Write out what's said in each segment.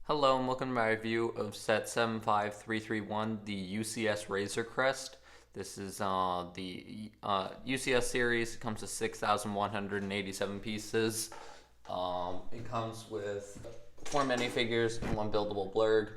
Hello and welcome to my review of set 75331, the UCS Razor Crest. This is the UCS series. It comes with 6,187 pieces. It comes with 4 minifigures and 1 buildable blurg.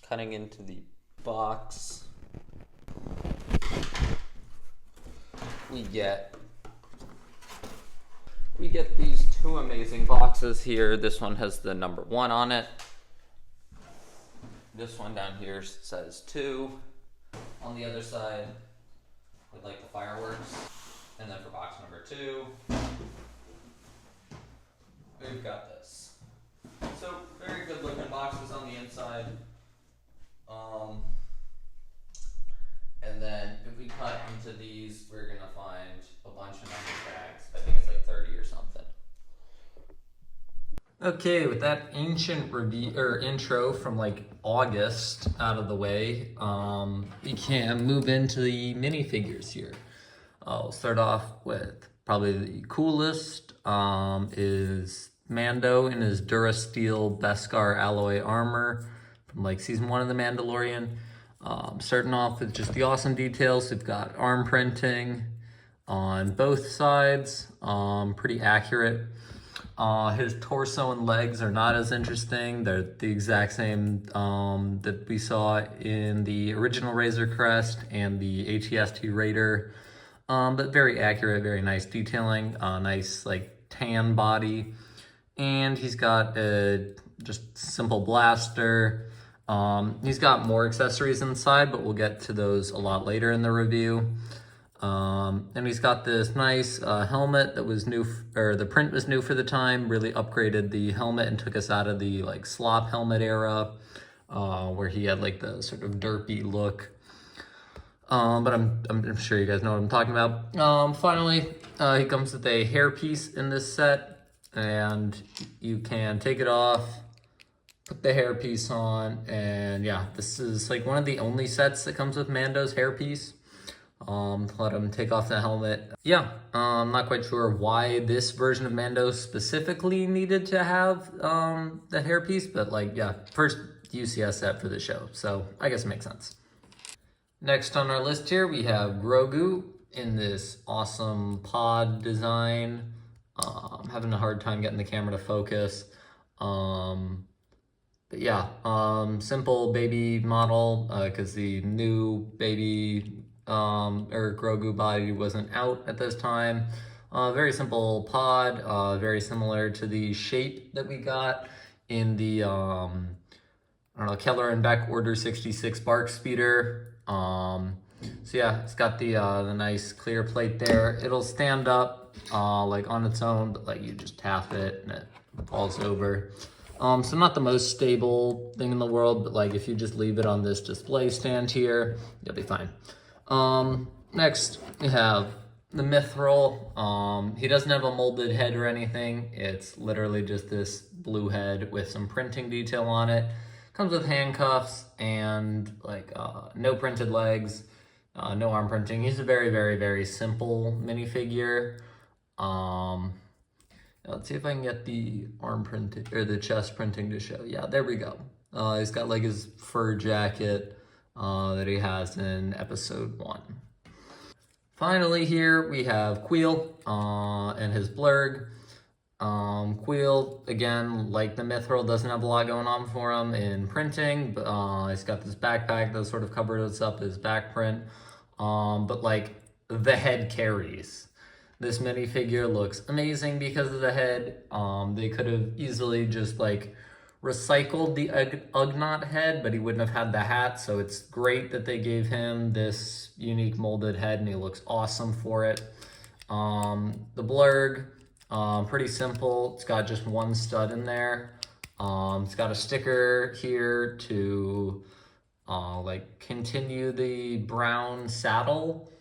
Cutting into the box, we get these 2 amazing boxes here. This one has the number 1 on it. This one down here says 2. On the other side, with like the fireworks. And then for box number 2, we've got this. So very good looking boxes on the inside. And then if we cut into these, we're gonna find a bunch of number tags. I think it's like 30 or something. Okay, with that ancient review or intro from like August out of the way, we can move into the minifigures here. I'll start off with probably the coolest is Mando in his Durasteel Beskar alloy armor from like season 1 of The Mandalorian. Starting off with just the awesome details. We've got arm printing on both sides, pretty accurate. His torso and legs are not as interesting. They're the exact same that we saw in the original Razor Crest and the ATST Raider, but very accurate, very nice detailing, nice like tan body, and he's got a just simple blaster. He's got more accessories inside, but we'll get to those a lot later in the review. And he's got this nice helmet that was new, or the print was new for the time, really upgraded the helmet and took us out of the like slop helmet era, where he had like the sort of derpy look. But I'm sure you guys know what I'm talking about. Finally, he comes with a hairpiece in this set, and you can take it off, put the hairpiece on, and yeah, this is like one of the only sets that comes with Mando's hairpiece. Let him take off the helmet. Yeah, I'm not quite sure why this version of Mando specifically needed to have the hairpiece, but like, yeah, first UCS set for the show, so I guess it makes sense. Next on our list here, we have Grogu in this awesome pod design. Having a hard time getting the camera to focus. But yeah, simple baby model, because the new baby or Grogu body wasn't out at this time. Very simple pod, very similar to the shape that we got in the I don't know, Keller and Beck Order 66 Bark Speeder. So yeah, it's got the nice clear plate there. It'll stand up like on its own, but like you just tap it and it falls over. So not the most stable thing in the world, but like if you just leave it on this display stand here, you'll be fine. Next we have the Mithril. He doesn't have a molded head or anything. It's literally just this blue head with some printing detail on it. Comes with handcuffs and like no printed legs, no arm printing. He's a very, very, very simple minifigure. Let's see if I can get the arm printing or the chest printing to show. Yeah, there we go. He's got like his fur jacket that he has in episode 1. Finally here we have Queel and his blurg. Queel, again, like the Mithril, doesn't have a lot going on for him in printing, but he's got this backpack that sort of covers up his back print. But like the head carries. This minifigure looks amazing because of the head. They could have easily just like recycled the Ugnaught head, but he wouldn't have had the hat, so it's great that they gave him this unique molded head and he looks awesome for it. The blurg, pretty simple. It's got just one stud in there. It's got a sticker here to like continue the brown saddle.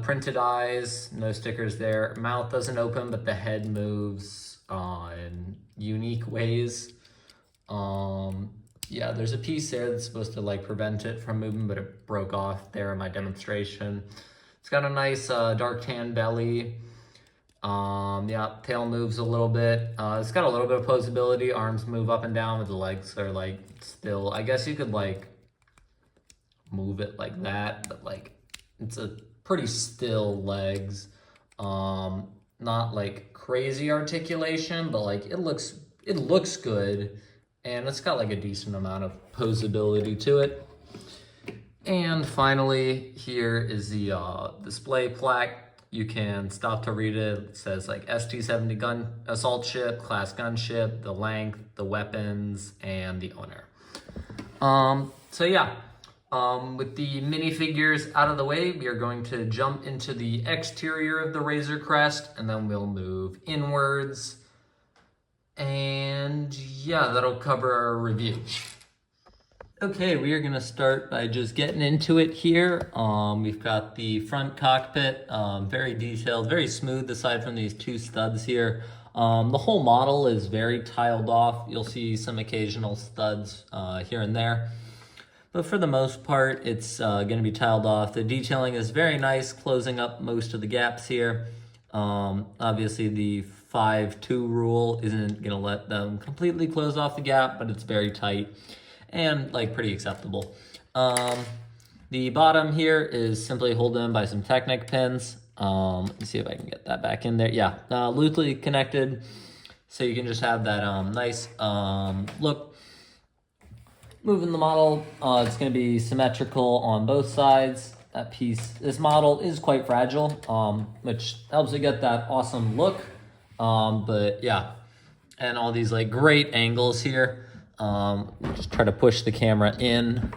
Printed eyes, no stickers there. Mouth doesn't open, but the head moves in unique ways. There's a piece there that's supposed to like prevent it from moving, but it broke off there in my demonstration. It's got a nice dark tan belly. Yeah, tail moves a little bit. It's got a little bit of posability. Arms move up and down, but the legs are like still. I guess you could like move it like that, but like it's a pretty still legs. Not like crazy articulation, but like it looks good, and it's got like a decent amount of posability to it. And finally, here is the display plaque. You can stop to read it. It says like ST-70 gun assault ship, class gunship, the length, the weapons, and the owner. So yeah, with the minifigures out of the way, we are going to jump into the exterior of the Razor Crest, and then we'll move inwards. And yeah, that'll cover our review. Okay, we are gonna start by just getting into it here. We've got the front cockpit, very detailed, very smooth aside from these two studs here. The whole model is very tiled off. You'll see some occasional studs here and there. But for the most part, it's gonna be tiled off. The detailing is very nice, closing up most of the gaps here. Obviously the 5-2 rule isn't gonna let them completely close off the gap, but it's very tight and like pretty acceptable. The bottom here is simply held in by some Technic pins. Let me see if I can get that back in there. Yeah, loosely connected, so you can just have that nice look. Moving the model, it's going to be symmetrical on both sides. That piece, this model is quite fragile, which helps you get that awesome look. But yeah, and all these like great angles here. Just try to push the camera in,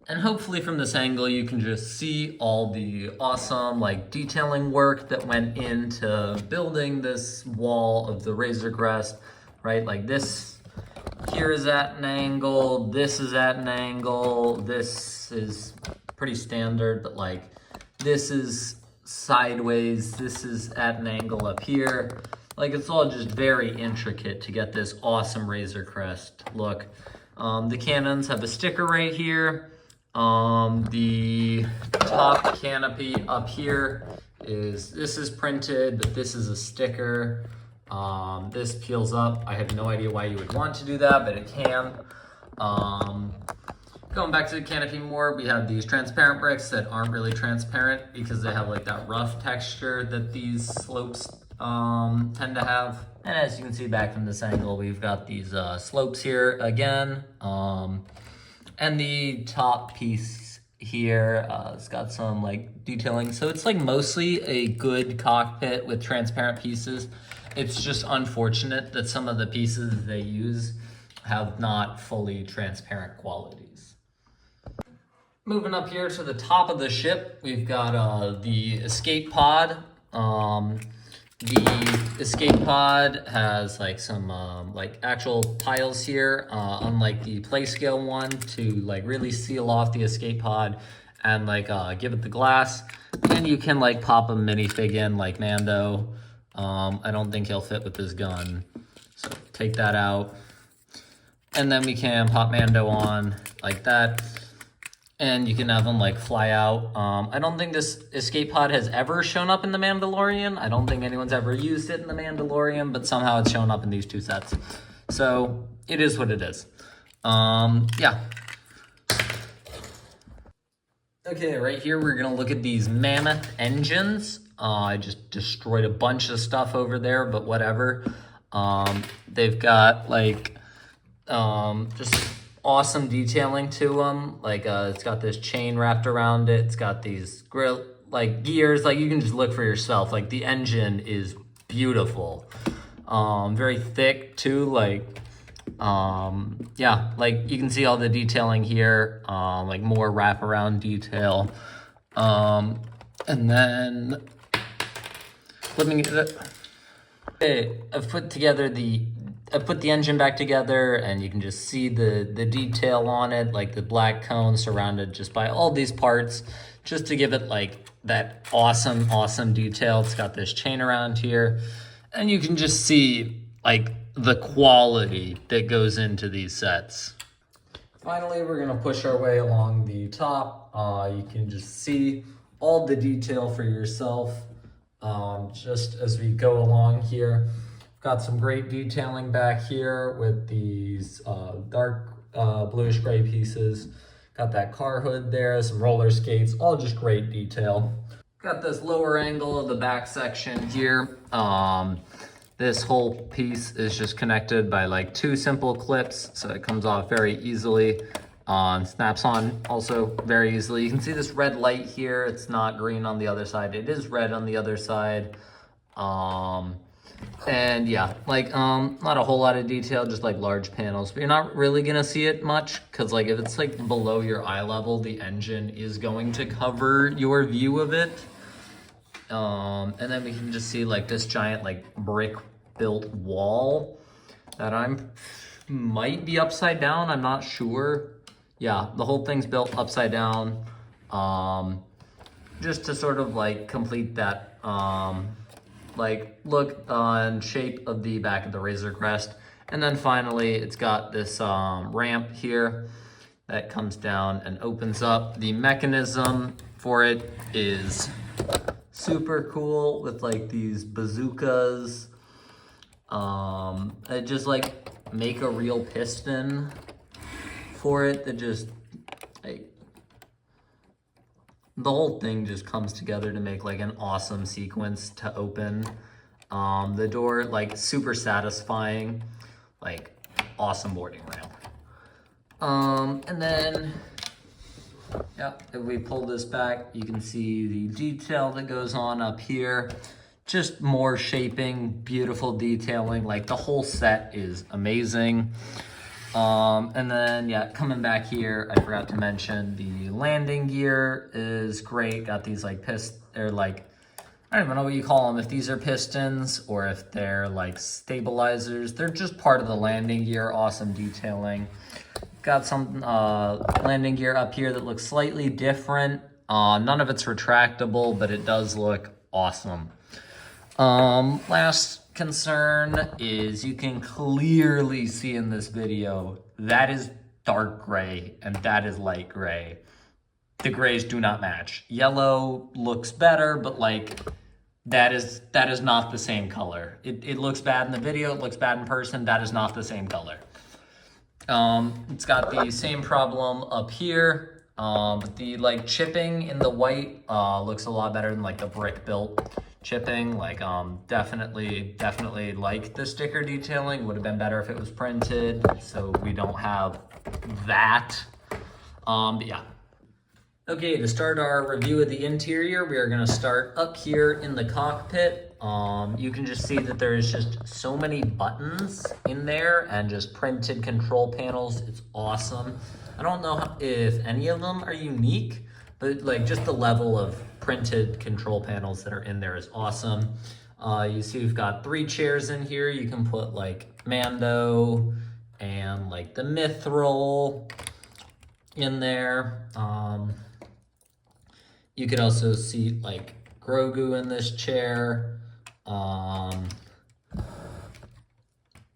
and hopefully from this angle you can just see all the awesome like detailing work that went into building this wall of the Razor Crest, right? Like this here is at an angle, this is at an angle, this is pretty standard, but like this is sideways, this is at an angle up here. Like it's all just very intricate to get this awesome Razor Crest look. The cannons have a sticker right here. The top canopy up here this is printed, but this is a sticker. This peels up. I have no idea why you would want to do that, but it can. Going back to the canopy more, we have these transparent bricks that aren't really transparent because they have like that rough texture that these slopes tend to have. And as you can see back from this angle, we've got these slopes here again. And the top piece here, it's got some like detailing. So it's like mostly a good cockpit with transparent pieces. It's just unfortunate that some of the pieces they use have not fully transparent qualities. Moving up here to the top of the ship, we've got the escape pod. The escape pod has like some like actual tiles here, unlike the play scale one, to like really seal off the escape pod and like give it the glass. And you can like pop a minifig in like Mando. I don't think he'll fit with this gun, so take that out. And then we can pop Mando on like that. And you can have them like fly out. I don't think this escape pod has ever shown up in The Mandalorian. I don't think anyone's ever used it in The Mandalorian, but somehow it's shown up in these two sets. So it is what it is. Yeah. Okay, right here we're gonna look at these mammoth engines. I just destroyed a bunch of stuff over there, but whatever. They've got like just awesome detailing to them. Like it's got this chain wrapped around it. It's got these grill like gears. Like you can just look for yourself. Like the engine is beautiful. Very thick too. Like yeah, like you can see all the detailing here. Like more wraparound detail. And then flipping it. Okay, I've put the engine back together, and you can just see the detail on it, like the black cone surrounded just by all these parts, just to give it like that awesome detail. It's got this chain around here, and you can just see like the quality that goes into these sets. Finally, we're gonna push our way along the top. You can just see all the detail for yourself. just as we go along here. Got some great detailing back here with these dark bluish gray pieces. Got that car hood there, some roller skates, all just great detail. Got this lower angle of the back section here. This whole piece is just connected by like 2 simple clips, so it comes off very easily. Snaps on also very easily. You can see this red light here. It's not green on the other side. It is red on the other side. And yeah, like not a whole lot of detail, just like large panels, but you're not really gonna see it much because like if it's like below your eye level, the engine is going to cover your view of it. And then we can just see like this giant like brick built wall that might be upside down. I'm not sure. Yeah, the whole thing's built upside down. Just to sort of like complete that like look and shape of the back of the Razor Crest. And then finally, it's got this ramp here that comes down and opens up. The mechanism for it is super cool with like these bazookas. It just like make a real piston for it that just like the whole thing just comes together to make like an awesome sequence to open the door. Like super satisfying, like awesome boarding ramp. And then yeah, if we pull this back, you can see the detail that goes on up here. Just more shaping, beautiful detailing. Like the whole set is amazing. And then yeah, coming back here, I forgot to mention the landing gear is great. Got these like they're like, I don't even know what you call them, if these are pistons or if they're like stabilizers. They're just part of the landing gear. Awesome detailing. Got some landing gear up here that looks slightly different. None of it's retractable, but it does look awesome. Last concern is you can clearly see in this video that is dark gray and that is light gray. The grays do not match. Yellow looks better, but like that is not the same color. It looks bad in the video, it looks bad in person. That is not the same color. It's got the same problem up here. The like chipping in the white looks a lot better than like the brick built chipping. Like definitely like the sticker detailing. Would have been better if it was printed, so we don't have that. But yeah. Okay, to start our review of the interior, we are going to start up here in the cockpit. You can just see that there is just so many buttons in there and just printed control panels. It's awesome. I don't know if any of them are unique, but like just the level of printed control panels that are in there is awesome. You see we've got 3 chairs in here. You can put like Mando and like the Mithril in there. You could also see like Grogu in this chair. You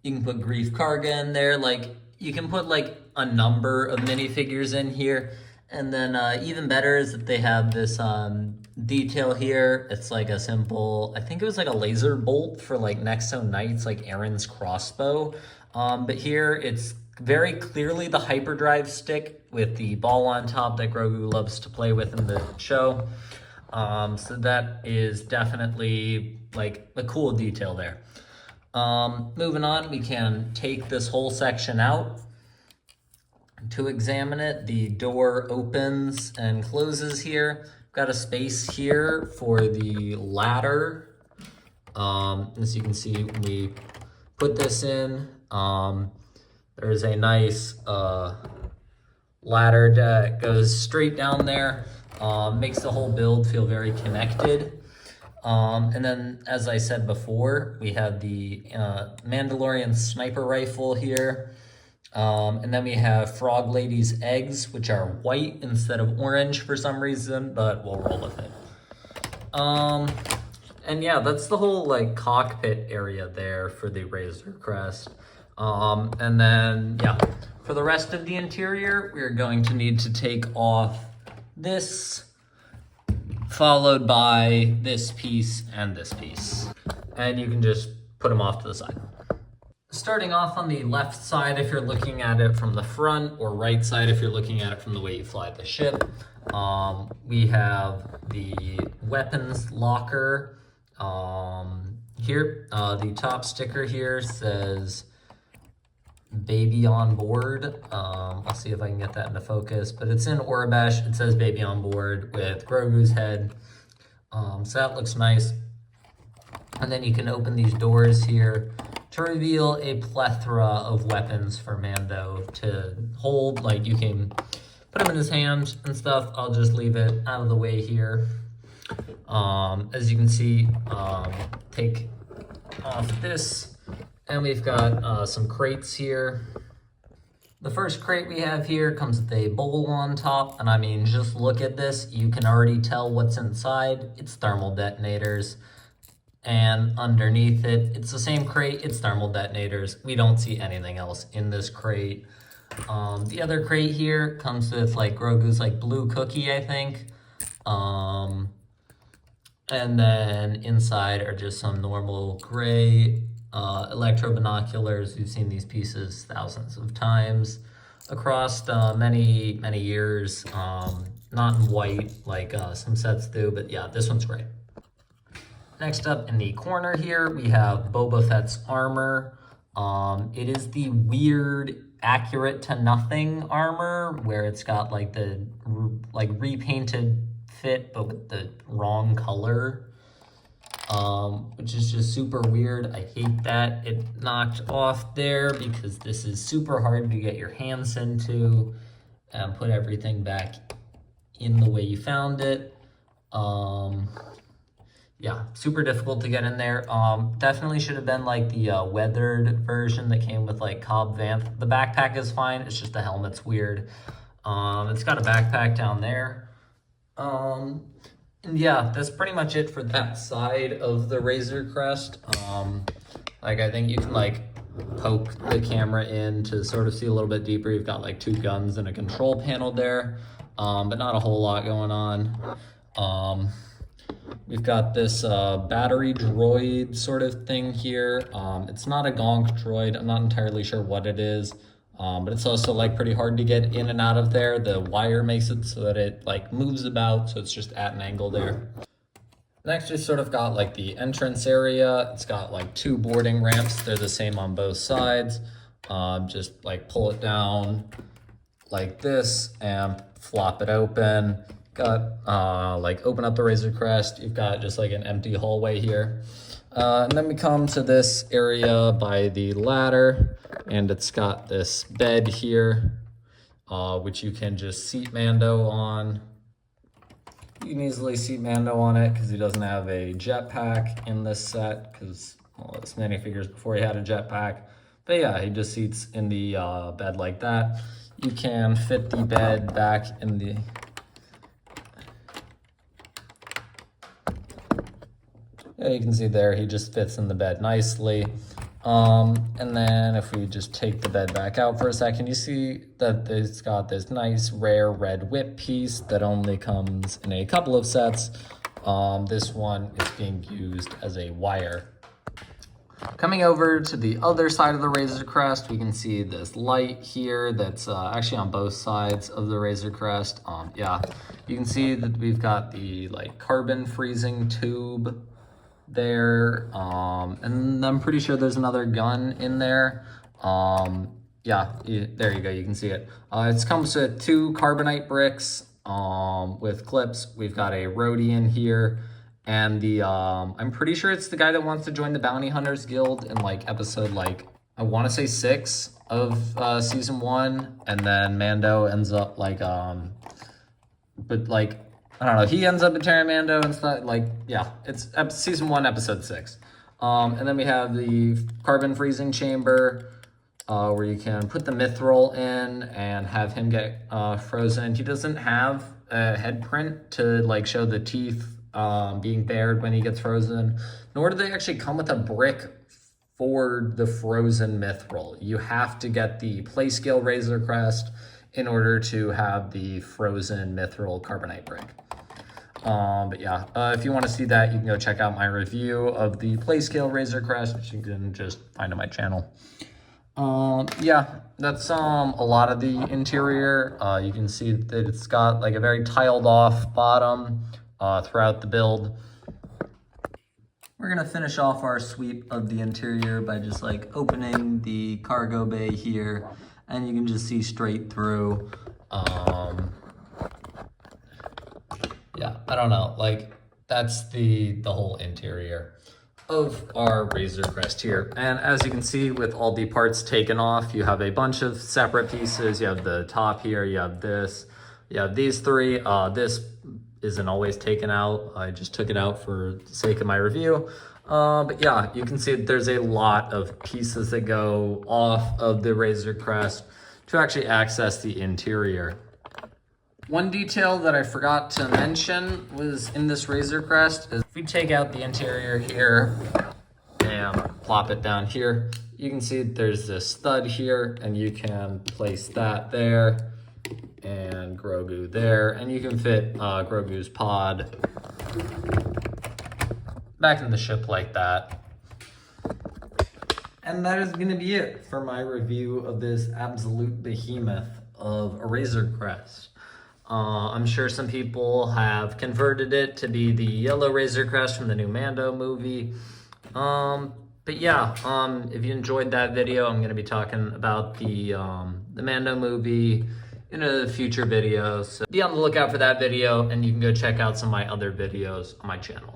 can put Grief Karga in there. Like you can put like a number of minifigures in here. And then even better is that they have this detail here. It's like a simple, I think it was like a laser bolt for like Nexo Knights, like Aaron's crossbow. But here it's very clearly the hyperdrive stick with the ball on top that Grogu loves to play with in the show. So that is definitely like a cool detail there. Moving on, we can take this whole section out to examine it. The door opens and closes here. Got a space here for the ladder. As you can see, we put this in. There's a nice ladder that goes straight down there. Makes the whole build feel very connected. And then, as I said before, we have the Mandalorian sniper rifle here. And then we have Frog Lady's eggs, which are white instead of orange for some reason, but we'll roll with it. And yeah, that's the whole like cockpit area there for the Razor Crest. And then, yeah, for the rest of the interior, we're going to need to take off this followed by this piece and this piece. And you can just put them off to the side. Starting off on the left side if you're looking at it from the front, or right side if you're looking at it from the way you fly the ship, we have the weapons locker. Here, the top sticker here says baby on board. I'll see if I can get that into focus, but it's in Orabesh. It says baby on board with Grogu's head. So that looks nice. And then you can open these doors here to reveal a plethora of weapons for Mando to hold. Like, you can put them in his hand and stuff. I'll just leave it out of the way here. As you can see, take off this, and we've got some crates here. The first crate we have here comes with a bowl on top, and I mean, just look at this. You can already tell what's inside. It's thermal detonators. And underneath it, it's the same crate, it's thermal detonators. We don't see anything else in this crate. The other crate here comes with like Grogu's like blue cookie, I think. And then inside are just some normal gray electro binoculars. We've seen these pieces thousands of times across many, many years. Not in white like some sets do, but yeah, this one's great. Next up in the corner here, we have Boba Fett's armor. It is the weird accurate to nothing armor where it's got like the repainted fit but with the wrong color, which is just super weird. I hate that it knocked off there because this is super hard to get your hands into and put everything back in the way you found it. Yeah, super difficult to get in there. Definitely should have been like the weathered version that came with like Cobb Vanth. The backpack is fine, it's just the helmet's weird. It's got a backpack down there. And yeah, that's pretty much it for that side of the Razor Crest. Like, I think you can like poke the camera in to sort of see a little bit deeper. You've got like 2 guns and a control panel there, but not a whole lot going on. We've got this battery droid sort of thing here. It's not a gonk droid. I'm not entirely sure what it is, but it's also like pretty hard to get in and out of there. The wire makes it so that it like moves about, so it's just at an angle there. Next, we sort of got like the entrance area. It's got like 2 boarding ramps. They're the same on both sides. Just like pull it down like this and flop it open. Got like open up the Razor Crest. You've got just like an empty hallway here. And then we come to this area by the ladder, and it's got this bed here, which you can just seat Mando on. You can easily seat Mando on it because he doesn't have a jetpack in this set, because, well, it's many figures before he had a jetpack. But yeah, he just seats in the bed like that. You can fit the bed back in the... Yeah, you can see there, he just fits in the bed nicely. And then if we just take the bed back out for a second, you see that it's got this nice rare red whip piece that only comes in a couple of sets. This one is being used as a wire. Coming over to the other side of the Razor Crest, we can see this light here that's actually on both sides of the Razor Crest. Yeah, you can see that we've got the like carbon freezing tube there, and I'm pretty sure there's another gun in there. Yeah, there you go, you can see it. It comes with 2 carbonite bricks with clips. We've got a roadie in here, and the I'm pretty sure it's the guy that wants to join the Bounty Hunters Guild in like episode like I want to say 6 of season 1, and then Mando ends up like but like I don't know, he ends up at Terra Mando and stuff, like, yeah, it's season 1, episode 6. And then we have the carbon freezing chamber, where you can put the mithril in and have him get frozen. He doesn't have a head print to like show the teeth being bared when he gets frozen, nor do they actually come with a brick for the frozen mithril. You have to get the play scale Razor Crest in order to have the frozen mithril carbonite brick. But yeah, if you want to see that, you can go check out my review of the Playscale Razor Crest, which you can just find on my channel. Yeah, that's a lot of the interior. You can see that it's got like a very tiled off bottom throughout the build. We're gonna finish off our sweep of the interior by just like opening the cargo bay here, and you can just see straight through. Yeah, I don't know, like that's the whole interior of our Razor Crest here. And as you can see, with all the parts taken off, you have a bunch of separate pieces. You have the top here, you have this, you have these three. This isn't always taken out. I just took it out for the sake of my review. But yeah, you can see that there's a lot of pieces that go off of the Razor Crest to actually access the interior. One detail that I forgot to mention was in this Razor Crest is if we take out the interior here and plop it down here, you can see there's this stud here, and you can place that there and Grogu there, and you can fit Grogu's pod back in the ship like that. And that is going to be it for my review of this absolute behemoth of a Razor Crest. I'm sure some people have converted it to be the yellow Razor Crest from the new Mando movie. But yeah, if you enjoyed that video, I'm going to be talking about the Mando movie in a future video. So be on the lookout for that video, and you can go check out some of my other videos on my channel.